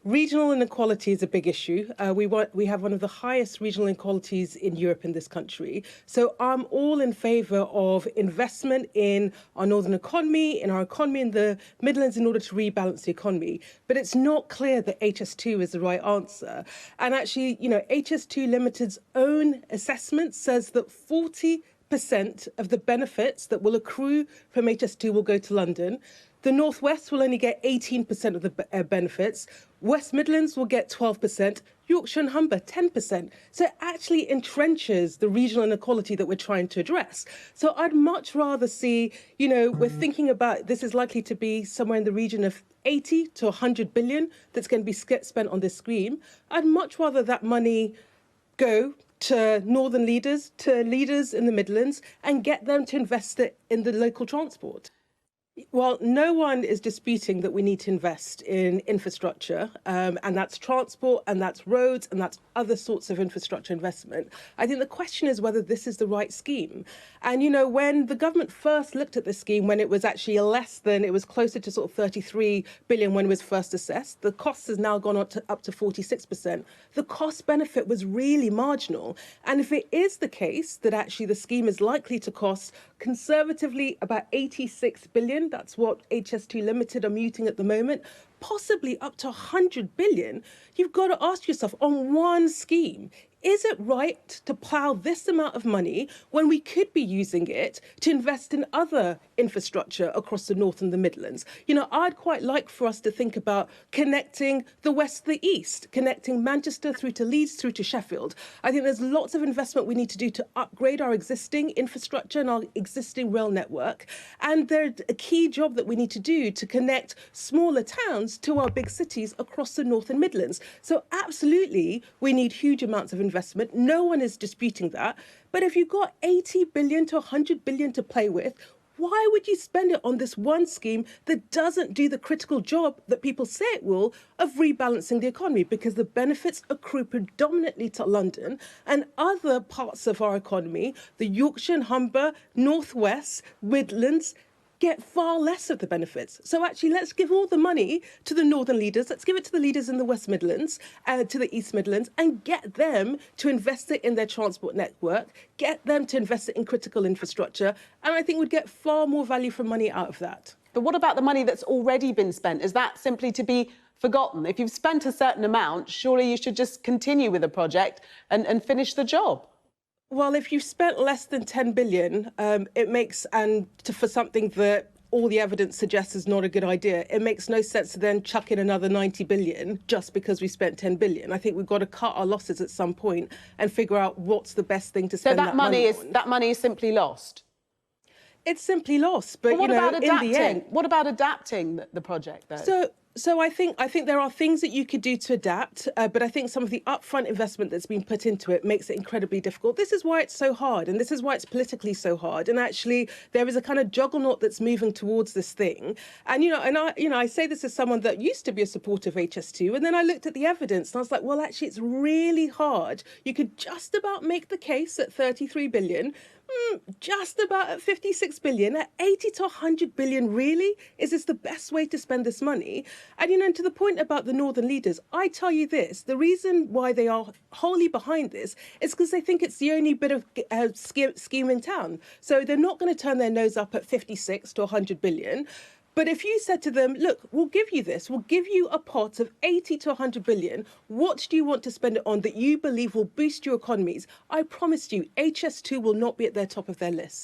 Regional inequality is a big issue. We have one of the highest regional inequalities in Europe in this country. So I'm all in favour of investment in our northern economy, in our economy in the Midlands in order to rebalance the economy. But it's not clear that HS2 is the right answer. And actually, HS2 Limited's own assessment says that 40% of the benefits that will accrue from HS2 will go to London. The North West will only get 18% of the benefits. West Midlands will get 12%. Yorkshire and Humber, 10%. So it actually entrenches the regional inequality that we're trying to address. So I'd much rather see, we're thinking about this is likely to be somewhere in the region of 80 to 100 billion that's going to be spent on this scheme. I'd much rather that money go to northern leaders, to leaders in the Midlands, and get them to invest it in the local transport. Well, no one is disputing that we need to invest in infrastructure, and that's transport, and that's roads, and that's other sorts of infrastructure investment. I think the question is whether this is the right scheme. And, when the government first looked at this scheme, when it was actually it was closer to sort of 33 billion when it was first assessed, the cost has now gone up to 46%. The cost benefit was really marginal. And if it is the case that actually the scheme is likely to cost conservatively about 86 billion, that's what HS2 Limited are muting at the moment, possibly up to 100 billion, you've got to ask yourself on one scheme, is it right to plough this amount of money when we could be using it to invest in other infrastructure across the North and the Midlands? I'd quite like for us to think about connecting the West to the East, connecting Manchester through to Leeds, through to Sheffield. I think there's lots of investment we need to do to upgrade our existing infrastructure and our existing rail network. And there's a key job that we need to do to connect smaller towns to our big cities across the North and Midlands. So absolutely, we need huge amounts of investment. No one is disputing that. But if you've got 80 billion to 100 billion to play with, why would you spend it on this one scheme that doesn't do the critical job that people say it will of rebalancing the economy? Because the benefits accrue predominantly to London, and other parts of our economy, the Yorkshire and Humber, North West, Midlands, get far less of the benefits. So actually, let's give all the money to the northern leaders. Let's give it to the leaders in the West Midlands, to the East Midlands, and get them to invest it in their transport network, get them to invest it in critical infrastructure. And I think we'd get far more value for money out of that. But what about the money that's already been spent? Is that simply to be forgotten? If you've spent a certain amount, surely you should just continue with the project and finish the job. Well, if you've spent less than 10 billion, for something that all the evidence suggests is not a good idea, it makes no sense to then chuck in another 90 billion just because we spent 10 billion. I think we've got to cut our losses at some point and figure out what's the best thing to spend that money on. That money is simply lost? It's simply lost. But what about adapting? In the end, what about adapting the project, though? So I think there are things that you could do to adapt, but I think some of the upfront investment that's been put into it makes it incredibly difficult. This is why it's so hard, and this is why it's politically so hard. And actually, there is a kind of juggernaut that's moving towards this thing. And I say this as someone that used to be a supporter of HS2, and then I looked at the evidence and I was like, well, actually, it's really hard. You could just about make the case at 33 billion. Just about at 56 billion, at 80 to 100 billion, really? Is this the best way to spend this money? And, to the point about the northern leaders, I tell you this, the reason why they are wholly behind this is because they think it's the only bit of scheme in town. So they're not going to turn their nose up at 56 to 100 billion. But if you said to them, look, we'll give you this, we'll give you a pot of 80 to 100 billion, what do you want to spend it on that you believe will boost your economies? I promise you, HS2 will not be at the top of their list.